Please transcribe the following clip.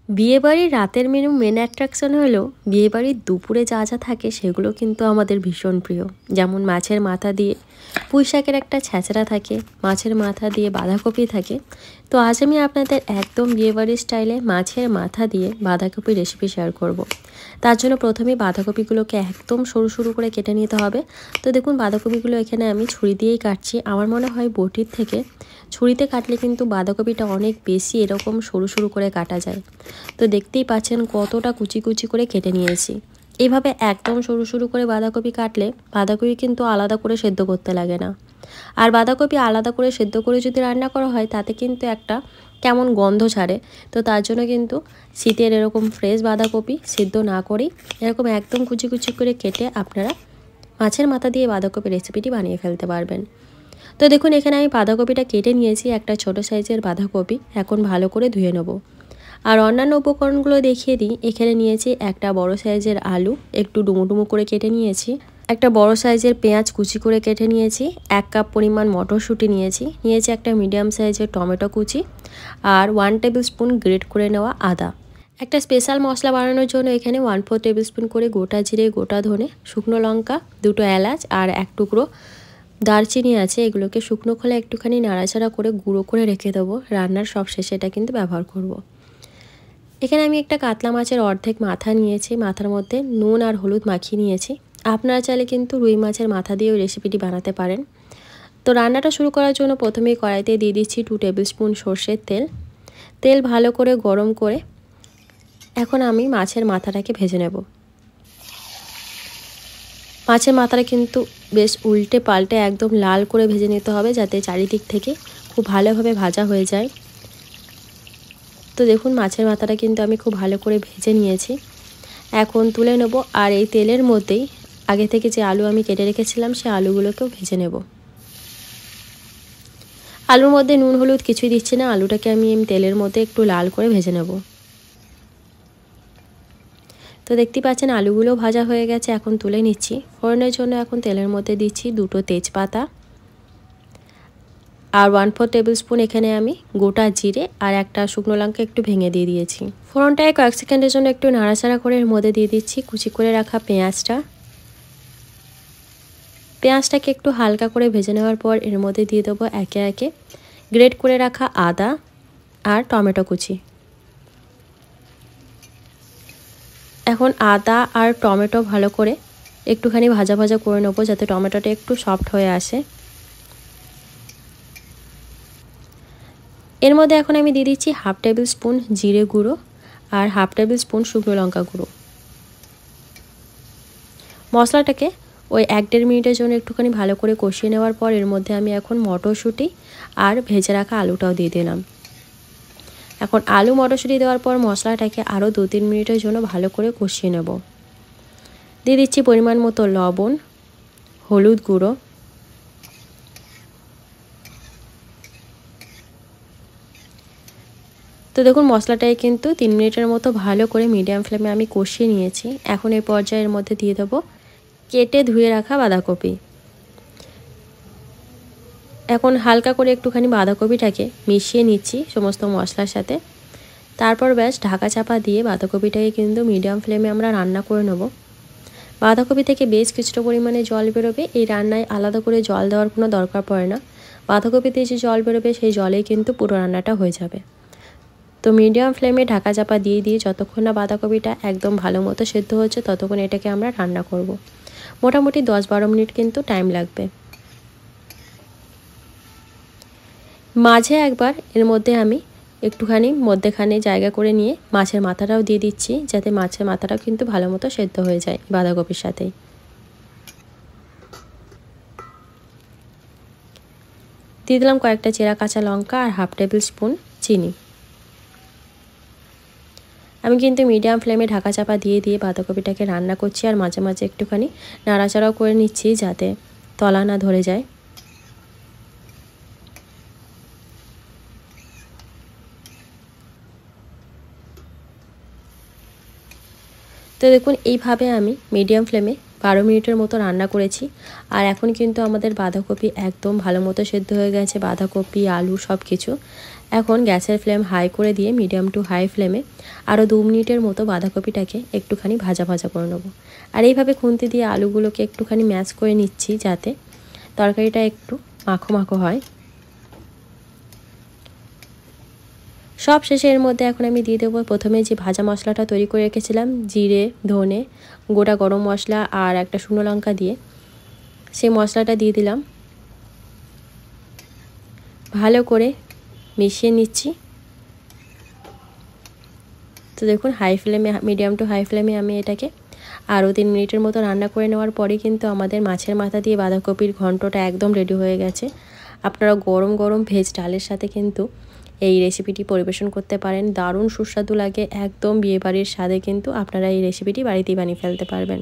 বিয়েবাড়ির রাতের main attraction হলো বিয়েবাড়ির দুপুরে যা যা থাকে সেগুলো কিন্তু আমাদের ভীষণ প্রিয়। যেমন মাছের মাথা দিয়ে পুঁই শাকের একটা ছ্যাঁচড়া থাকে, মাছের মাথা দিয়ে বাঁধাকপি থাকে। তো আজ আমি আপনাদের একদম বিয়েবাড়ির স্টাইলে মাছের মাথা দিয়ে বাঁধাকপি রেসিপি শেয়ার করব। তার জন্য প্রথমে বাঁধাকপিগুলোকে একদম সরু সরু করে কেটে নিতে হবে। তো দেখুন বাঁধাকপিগুলো এখানে আমি ছুরি দিয়েই কাটছি। আমার মনে হয় বটির থেকে ছুরিতে কাটলে কিন্তু বাঁধাকপিটা অনেক বেশি এরকম সরু সরু করে কাটা যায়। তো দেখতেই পাচ্ছেন কতটা কুচি কুচি করে কেটে নিয়েছি। এইভাবে একদম সরু সরু করে বাঁধাকপি কাটলে বাঁধাকপি কিন্তু আলাদা করে সেদ্ধ করতে লাগে না। আর বাঁধাকপি আলাদা করে সেদ্ধ করে যদি রান্না করা হয় তাতে কিন্তু একটা কেমন গন্ধ ছাড়ে। তো তার জন্য কিন্তু শীতের এরকম ফ্রেশ বাঁধাকপি সেদ্ধ না করেই এরকম একদম কুচি কুচি করে কেটে আপনারা মাছের মাথা দিয়ে বাঁধাকপি রেসিপিটি বানিয়ে ফেলতে পারবেন। তো দেখুন এখানে আমি বাঁধাকপিটা কেটে নিয়েছি, একটা ছোট সাইজের বাঁধাকপি। এখন ভালো করে ধুয়ে নেব। আর অন্যান্য উপকরণগুলো দেখিয়ে দিই। এখানে নিয়েছি একটা বড় সাইজের আলু, একটু ডুমো ডুমো করে কেটে নিয়েছি। একটা বড় সাইজের পেঁয়াজ কুচি করে কেটে নিয়েছি। 1 কাপ পরিমাণ মটরশুঁটি নিয়েছি। একটা মিডিয়াম সাইজের টমেটো কুচি আর 1 টেবিল স্পুন গ্রেট করে নেওয়া আদা। একটা স্পেশাল মশলা বানানোর জন্য এখানে 1/4 টেবিল স্পুন করে গোটা জিরে, গোটা ধনে, শুকনো লঙ্কা, 2টো এলাচ আর 1 টুকরো দারচিনি আছে। এগুলোকে শুকনো খোলা একটুখানি নাড়াচাড়া করে গুঁড়ো করে রেখে দেবো। রান্নার সব শেষে এটা কিন্তু ব্যবহার করব। এখানে আমি একটা কাতলা মাছের অর্ধেক মাথা নিয়েছি। মাথার মধ্যে নুন আর হলুদ মাখিয়ে নিয়েছি। আপনারা চাইলে কিন্তু রুই মাছের মাথা দিয়েও রেসিপিটি বানাতে পারেন। তো রান্নাটা শুরু করার জন্য প্রথমেই কড়াইতে দিয়ে দিচ্ছি 2 টেবিল স্পুন সর্ষের তেল। তেল ভালো করে গরম করে এখন আমি মাছের মাথাটাকে ভেজে নেব। মাছের মাথাটা কিন্তু বেশ উল্টে পাল্টে একদম লাল করে ভেজে নিতে হবে, যাতে চারিদিক থেকে খুব ভালোভাবে ভাজা হয়ে যায়। তো দেখুন মাছের মাথাটা কিন্তু আমি খুব ভালো করে ভেজে নিয়েছি। এখন তুলে নেব। আর এই তেলের মধ্যেই আগে থেকে যে আলু আমি কেটে রেখেছিলাম সেই আলুগুলোকেও ভেজে নেব। আলুর মধ্যে নুন হলুদ কিছুই দিচ্ছি না, আলুটাকে আমি তেলের মধ্যে একটু লাল করে ভেজে নেব। তো দেখতে পাচ্ছেন আলুগুলো ভাজা হয়ে গেছে। এখন তুলে নিচ্ছি। ফোড়নের জন্য এখন তেলের মধ্যে দিচ্ছি 2টো তেজপাতা আর 1/4 টেবিল স্পুন এখানে আমি গোটা জিরে আর একটা শুকনো লঙ্কা একটু ভেঙে দিয়ে দিয়েছি। ফোড়নটায় কয়েক সেকেন্ডের জন্য একটু নাড়াচাড়া করে এর মধ্যে দিয়ে দিচ্ছি কুচি করে রাখা পেঁয়াজটা। পেঁয়াজটাকে একটু হালকা করে ভেজে নেওয়ার পর এর মধ্যে দিয়ে দেবো একে একে গ্রেট করে রাখা আদা আর টমেটো কুচি। এখন আদা আর টমেটো ভালো করে একটুখানি ভাজা ভাজা করে নেবো, যাতে টমেটোটা একটু সফট হয়ে আসে। এর মধ্যে এখন আমি দিয়ে দিচ্ছি 1/2 টেবিল স্পুন জিরে গুঁড়ো আর 1/2 টেবিল স্পুন শুকনো লঙ্কা গুঁড়ো। মশলাটাকে ওই 1-1.5 মিনিটের জন্য একটুখানি ভালো করে কষিয়ে নেওয়ার পর এর মধ্যে আমি এখন মটরশুঁটি আর ভেজে রাখা আলুটাও দিয়ে দিলাম। এখন আলু মটরশুঁটি দেওয়ার পর মশলাটাকে আরও 2-3 মিনিটের জন্য ভালো করে কষিয়ে নেব। দিয়ে দিচ্ছি পরিমাণ মতো লবণ, হলুদ গুঁড়ো, তো দেখুন মশলাটাকে কিন্তু 3 মিনিটের মতো ভালো করে মিডিয়াম ফ্লেমে আমি কষিয়ে নিয়েছি। এখন এই পর্যায়ের মধ্যে দিয়ে দেবো কেটে ধুয়ে রাখা বাঁধাকপি। এখন হালকা করে একটুখানি বাঁধাকপিটাকে মিশিয়ে নিচ্ছি সমস্ত মশলার সাথে। তারপর ব্যাস ঢাকা চাপা দিয়ে বাঁধাকপিটাকে কিন্তু মিডিয়াম ফ্লেমে আমরা রান্না করে নেব। বাঁধাকপি থেকে বেশ কিছুটা পরিমাণে জল বেরোবে। এই রান্নায় আলাদা করে জল দেওয়ার কোনো দরকার পড়ে না। বাঁধাকপিতে যে জল বেরোবে সেই জলেই কিন্তু পুরো রান্নাটা হয়ে যাবে। তো মিডিয়াম ফ্লেমে ঢাকা চাপা দিয়ে দিয়ে যতক্ষণ না বাঁধাকপিটা একদম ভালো মতো সেদ্ধ হচ্ছে ততক্ষণ এটাকে আমরা রান্না করব। মোটামুটি 10-12 মিনিট কিন্তু টাইম লাগবে। মাঝে একবার এর মধ্যে আমি একটুখানি মধ্যেখানে জায়গা করে নিয়ে মাছের মাথাটাও দিয়ে দিচ্ছি, যাতে মাছের মাথাটাও কিন্তু ভালো মতো সেদ্ধ হয়ে যায় বাঁধাকপির সাথেই। দিয়ে দিলাম কয়েকটা চেরা কাঁচা লঙ্কা আর 1/2 টেবিল স্পুন চিনি। আমি কিন্তু মিডিয়াম ফ্লেমে ঢাকা চাপা দিয়ে দিয়ে বাঁধাকপিটাকে রান্না করছি আর মাঝে মাঝে একটুখানি নাড়াচাড়াও করে নিচ্ছি, যাতে তলা না ধরে যায়। তো দেখুন এইভাবে আমি মিডিয়াম ফ্লেমে 12 মিনিটের মতো রান্না করেছি। আর এখন কিন্তু আমাদের বাঁধাকপি একদম ভালো মতো সেদ্ধ হয়ে গেছে, বাঁধাকপি আলু সব কিছু। এখন গ্যাসের ফ্লেম হাই করে দিয়ে মিডিয়াম টু হাই ফ্লেমে আরও 2 মিনিটের মতো বাঁধাকপিটাকে একটুখানি ভাজা ভাজা করে নেবো। আর এইভাবে খুন্তি দিয়ে আলুগুলোকে একটুখানি ম্যাশ করে নিচ্ছি যাতে তরকারিটা একটু মাখো মাখো হয়। সব শেষে এর মধ্যে এখন আমি দিয়ে দেবো প্রথমে যে ভাজা মশলাটা তৈরি করে রেখেছিলাম, জিরে, ধনে, গোটা গরম মশলা আর একটা শুকনো লঙ্কা দিয়ে সেই মশলাটা দিয়ে দিলাম। ভালো করে মিশিয়ে নিচ্ছি। তো দেখুন হাই ফ্লেমে, মিডিয়াম টু হাই ফ্লেমে আমি এটাকে আরও 3 মিনিটের মতো রান্না করে নেওয়ার পরে কিন্তু আমাদের মাছের মাথা দিয়ে বাঁধাকপির ঘন্টটা একদম রেডি হয়ে গেছে। আপনারা গরম গরম ভেজ ডালের সাথে কিন্তু এই রেসিপিটি পরিবেশন করতে পারেন, দারুণ সুস্বাদু লাগে, একদম বিয়েবাড়ির স্বাদে কিন্তু আপনারা এই রেসিপিটি বাড়িতেই বানিয়ে ফেলতে পারবেন।